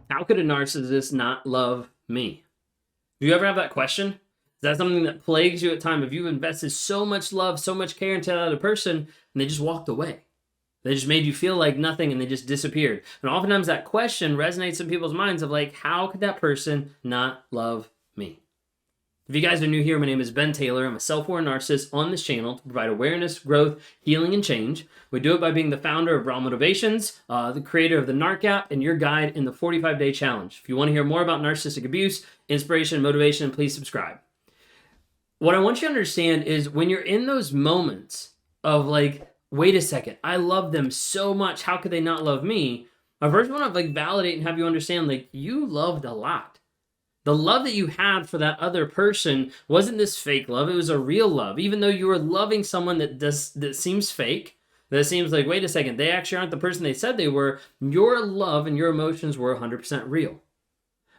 How could a narcissist not love me? Do you ever have that question? Is that something that plagues you at times? If you've invested so much love, so much care into that other person, and they just walked away. They just made you feel like nothing and they just disappeared. And oftentimes that question resonates in people's minds of like, how could that person not love me? If you guys are new here, my name is Ben Taylor. I'm a self-aware narcissist on this channel to provide awareness, growth, healing, and change. We do it by being the founder of Raw Motivations, the creator of the NARC app, and your guide in the 45-day challenge. If you want to hear more about narcissistic abuse, inspiration, and motivation, please subscribe. What I want you to understand is when you're in those moments of like, wait a second, I love them so much, how could they not love me? I first want to like validate and have you understand like you loved a lot. The love that you had for that other person wasn't this fake love. It was a real love. Even though you were loving someone that seems fake, that seems like, wait a second, they actually aren't the person they said they were, your love and your emotions were 100% real.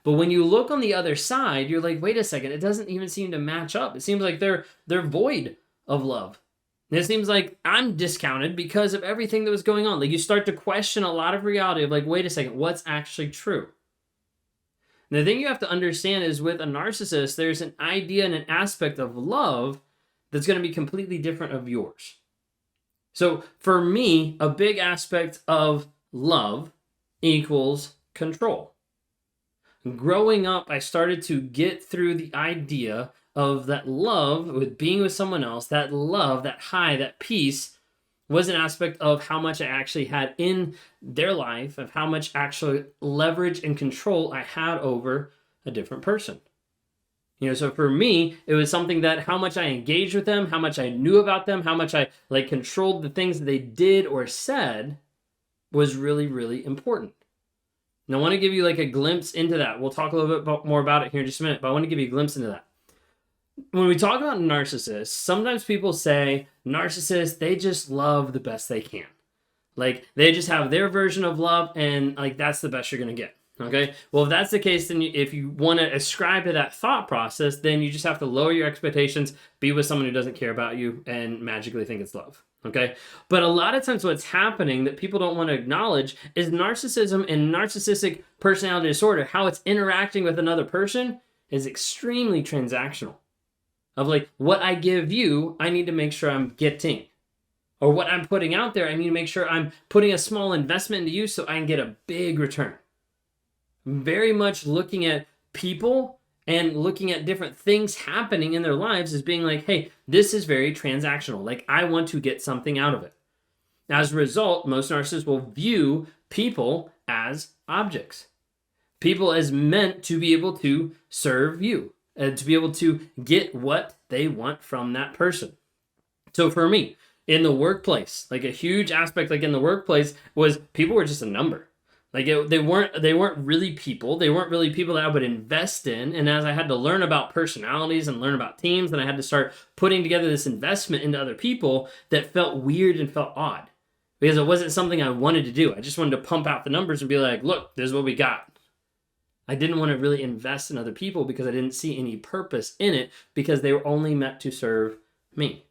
But when you look on the other side, you're like, wait a second, it doesn't even seem to match up. It seems like they're void of love. And it seems like I'm discounted because of everything that was going on. Like you start to question a lot of reality of like, wait a second, what's actually true? The thing you have to understand is with a narcissist, there's an idea and an aspect of love that's going to be completely different of yours. So for me, a big aspect of love equals control. Growing up, I started to get through the idea of that love with being with someone else, that love, that high, that peace was an aspect of how much I actually had in their life, of how much actual leverage and control I had over a different person. So for me, it was something that how much I engaged with them, how much I knew about them, how much I like controlled the things that they did or said was really, really important. And I want to give you like a glimpse into that. We'll talk a little bit more about it here in just a minute, but I want to give you a glimpse into that. When we talk about narcissists, sometimes people say narcissists, they just love the best they can. Like they just have their version of love and like that's the best you're going to get. Okay. Well, if that's the case, then if you want to ascribe to that thought process, then you just have to lower your expectations, be with someone who doesn't care about you and magically think it's love. Okay. But a lot of times what's happening that people don't want to acknowledge is narcissism and narcissistic personality disorder, how it's interacting with another person is extremely transactional. Of like, what I give you, I need to make sure I'm getting. Or what I'm putting out there, I need to make sure I'm putting a small investment into you so I can get a big return. Very much looking at people and looking at different things happening in their lives as being like, hey, this is very transactional. Like, I want to get something out of it. As a result, most narcissists will view people as objects. People as meant to be able to serve you. To be able to get what they want from that person. So for me, in the workplace, like a huge aspect, like in the workplace, was people were just a number. Like they weren't really people. They weren't really people that I would invest in. And as I had to learn about personalities and learn about teams, then I had to start putting together this investment into other people that felt weird and felt odd because it wasn't something I wanted to do. I just wanted to pump out the numbers and be like, look, this is what we got. I didn't want to really invest in other people because I didn't see any purpose in it because they were only meant to serve me.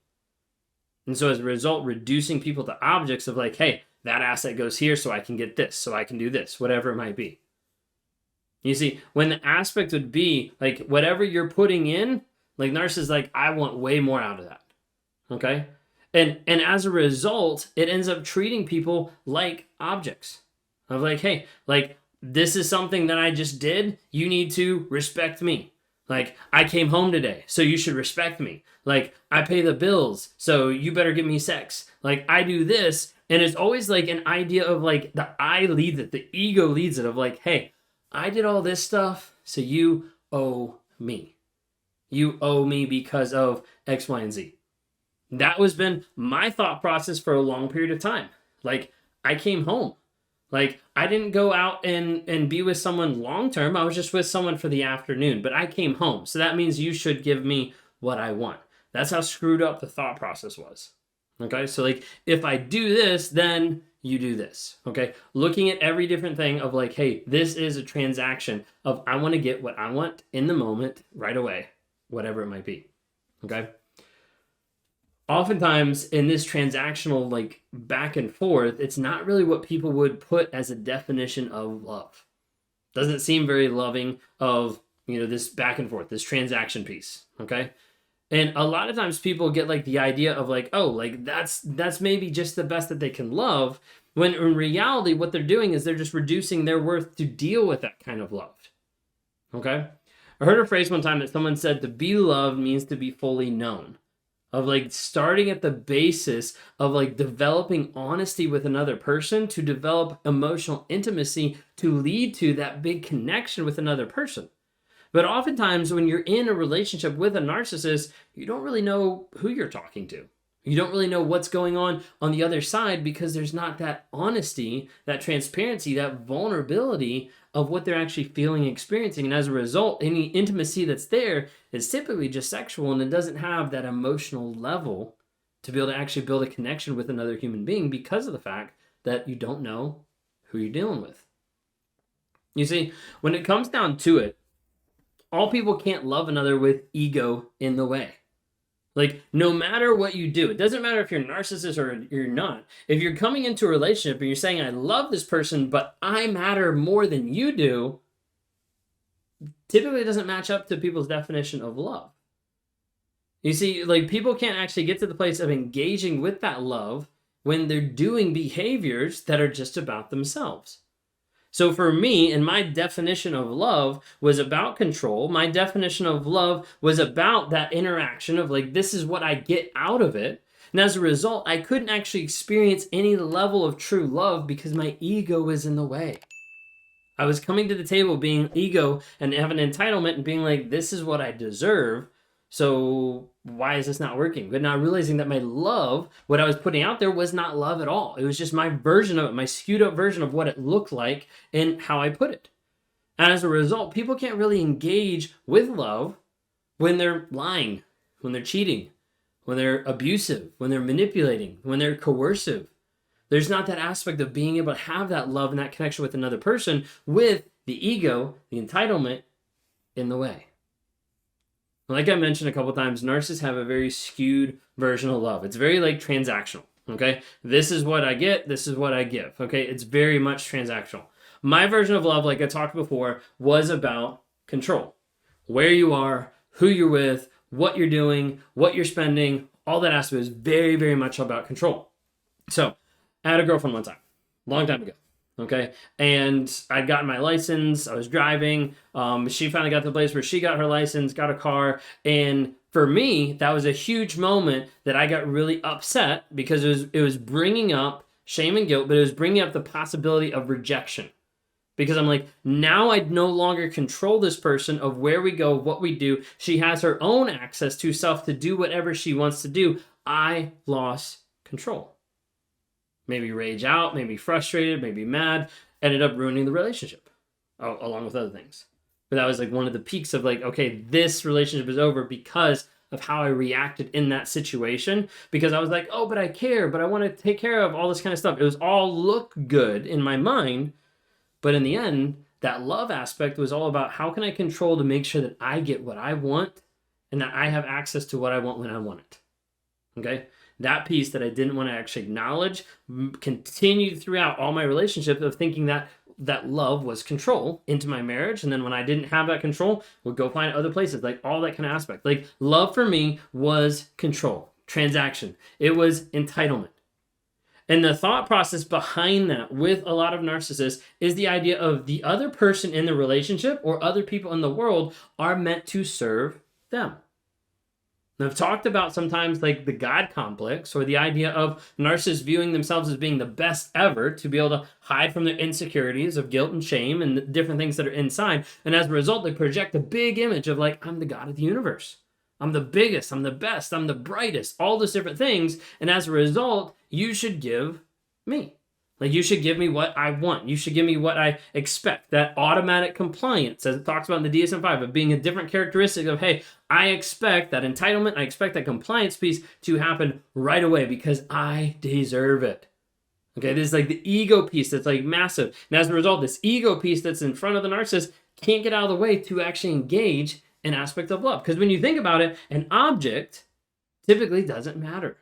And so as a result, reducing people to objects of like, hey, that asset goes here so I can get this, so I can do this, whatever it might be. You see, when the aspect would be like whatever you're putting in, like narcissists, like I want way more out of that. Okay? And as a result, it ends up treating people like objects. Of like, hey, like this is something that I just did. You need to respect me. Like, I came home today, so you should respect me. Like, I pay the bills, so you better give me sex. Like, I do this. And it's always like an idea of like the I leads it, the ego leads it of like, hey, I did all this stuff, so you owe me. You owe me because of X, Y, and Z. That has been my thought process for a long period of time. Like, I came home. Like, I didn't go out and be with someone long term. I was just with someone for the afternoon, but I came home. So that means you should give me what I want. That's how screwed up the thought process was. Okay, so like, if I do this, then you do this. Okay, looking at every different thing of like, hey, this is a transaction of I want to get what I want in the moment right away, whatever it might be. Okay. oftentimes in this transactional like back and forth, it's not really what people would put as a definition of love. Doesn't seem very loving of, this back and forth, this transaction piece. Okay. And a lot of times people get like the idea of like, oh, like that's maybe just the best that they can love, when in reality, what they're doing is they're just reducing their worth to deal with that kind of love. Okay. I heard a phrase one time that someone said to be loved means to be fully known. Of like starting at the basis of like developing honesty with another person to develop emotional intimacy to lead to that big connection with another person. But oftentimes when you're in a relationship with a narcissist, you don't really know who you're talking to. You don't really know what's going on the other side, because there's not that honesty, that transparency, that vulnerability of what they're actually feeling and experiencing. And as a result, any intimacy that's there is typically just sexual, and it doesn't have that emotional level to be able to actually build a connection with another human being, because of the fact that you don't know who you're dealing with. You see, when it comes down to it, all people can't love another with ego in the way. Like, no matter what you do, it doesn't matter if you're a narcissist or you're not. If you're coming into a relationship and you're saying, I love this person, but I matter more than you do, typically it doesn't match up to people's definition of love. You see, like, people can't actually get to the place of engaging with that love when they're doing behaviors that are just about themselves. So for me, and my definition of love was about control. My definition of love was about that interaction of like, this is what I get out of it. And as a result, I couldn't actually experience any level of true love because my ego was in the way. I was coming to the table being ego and having entitlement and being like, this is what I deserve. So why is this not working? But now realizing that my love, what I was putting out there, was not love at all. It was just my version of it, my skewed up version of what it looked like and how I put it. And as a result, people can't really engage with love when they're lying, when they're cheating, when they're abusive, when they're manipulating, when they're coercive. There's not that aspect of being able to have that love and that connection with another person with the ego, the entitlement in the way. Like I mentioned a couple times, narcissists have a very skewed version of love. It's very like transactional, okay? This is what I get, this is what I give, okay? It's very much transactional. My version of love, like I talked before, was about control. Where you are, who you're with, what you're doing, what you're spending, all that aspect is very, very much about control. So, I had a girlfriend one time, long time ago. Okay. And I'd gotten my license. I was driving. She finally got to the place where she got her license, got a car. And for me, that was a huge moment that I got really upset because it was bringing up shame and guilt, but it was bringing up the possibility of rejection. Because I'm like, now I no longer control this person of where we go, what we do. She has her own access to self to do whatever she wants to do. I lost control. Maybe rage out, maybe frustrated, maybe mad, ended up ruining the relationship, along with other things. But that was like one of the peaks of like, okay, this relationship is over because of how I reacted in that situation. Because I was like, oh, but I care, but I want to take care of all this kind of stuff. It was all look good in my mind. But in the end, that love aspect was all about how can I control to make sure that I get what I want and that I have access to what I want when I want it. Okay? That piece that I didn't want to actually acknowledge continued throughout all my relationships of thinking that love was control into my marriage. And then when I didn't have that control, would go find other places, like all that kind of aspect. Like love for me was control, transaction. It was entitlement. And the thought process behind that with a lot of narcissists is the idea of the other person in the relationship or other people in the world are meant to serve them. And I've talked about sometimes like the God complex or the idea of narcissists viewing themselves as being the best ever to be able to hide from their insecurities of guilt and shame and the different things that are inside. And as a result, they project a big image of like, I'm the God of the universe. I'm the biggest, I'm the best, I'm the brightest, all those different things. And as a result, you should give me. Like you should give me what I want. You should give me what I expect. That automatic compliance, as it talks about in the DSM-5, of being a different characteristic of, hey, I expect that entitlement, I expect that compliance piece to happen right away because I deserve it. Okay, this is like the ego piece that's like massive. And as a result, this ego piece that's in front of the narcissist can't get out of the way to actually engage an aspect of love. Because when you think about it, an object typically doesn't matter.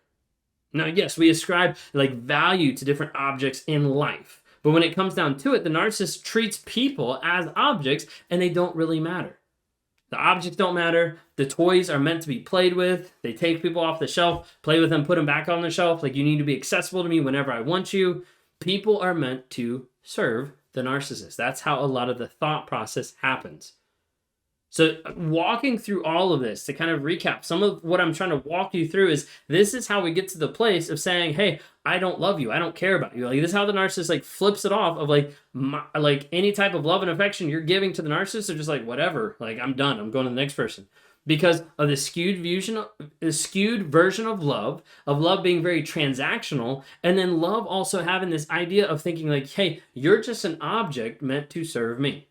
Now, yes, we ascribe like value to different objects in life, but when it comes down to it, the narcissist treats people as objects and they don't really matter. The objects don't matter. The toys are meant to be played with. They take people off the shelf, play with them, put them back on the shelf. Like, you need to be accessible to me whenever I want you. People are meant to serve the narcissist. That's how a lot of the thought process happens. So walking through all of this, to kind of recap, some of what I'm trying to walk you through is this is how we get to the place of saying, hey, I don't love you. I don't care about you. Like, this is how the narcissist like flips it off of like any type of love and affection you're giving to the narcissist. They're just like, whatever, like, I'm done. I'm going to the next person. Because of the skewed version of love being very transactional, and then love also having this idea of thinking like, hey, you're just an object meant to serve me.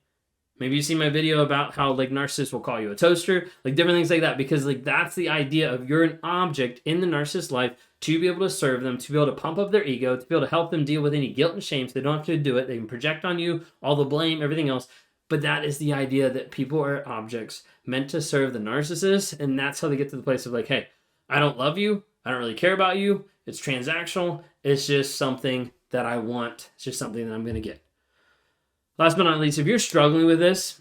Maybe you see my video about how like narcissists will call you a toaster, like different things like that, because like that's the idea of you're an object in the narcissist's life to be able to serve them, to be able to pump up their ego, to be able to help them deal with any guilt and shame so they don't have to do it. They can project on you all the blame, everything else. But that is the idea that people are objects meant to serve the narcissist, and that's how they get to the place of like, hey, I don't love you. I don't really care about you. It's transactional. It's just something that I want. It's just something that I'm going to get. Last but not least, if you're struggling with this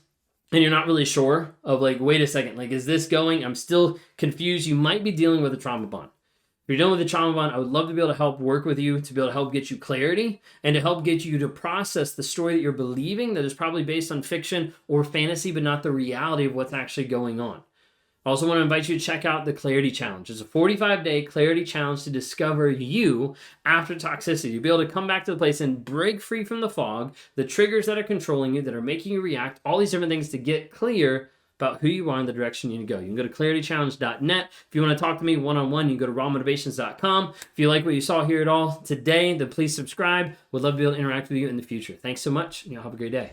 and you're not really sure of like, wait a second, like, is this going? I'm still confused. You might be dealing with a trauma bond. If you're dealing with a trauma bond, I would love to be able to help work with you, to be able to help get you clarity and to help get you to process the story that you're believing that is probably based on fiction or fantasy, but not the reality of what's actually going on. I also want to invite you to check out the Clarity Challenge. It's a 45-day Clarity Challenge to discover you after toxicity. You'll be able to come back to the place and break free from the fog, the triggers that are controlling you, that are making you react, all these different things to get clear about who you are and the direction you need to go. You can go to claritychallenge.net. If you want to talk to me one-on-one, you can go to rawmotivations.com. If you like what you saw here at all today, then please subscribe. Would love to be able to interact with you in the future. Thanks so much, and y'all have a great day.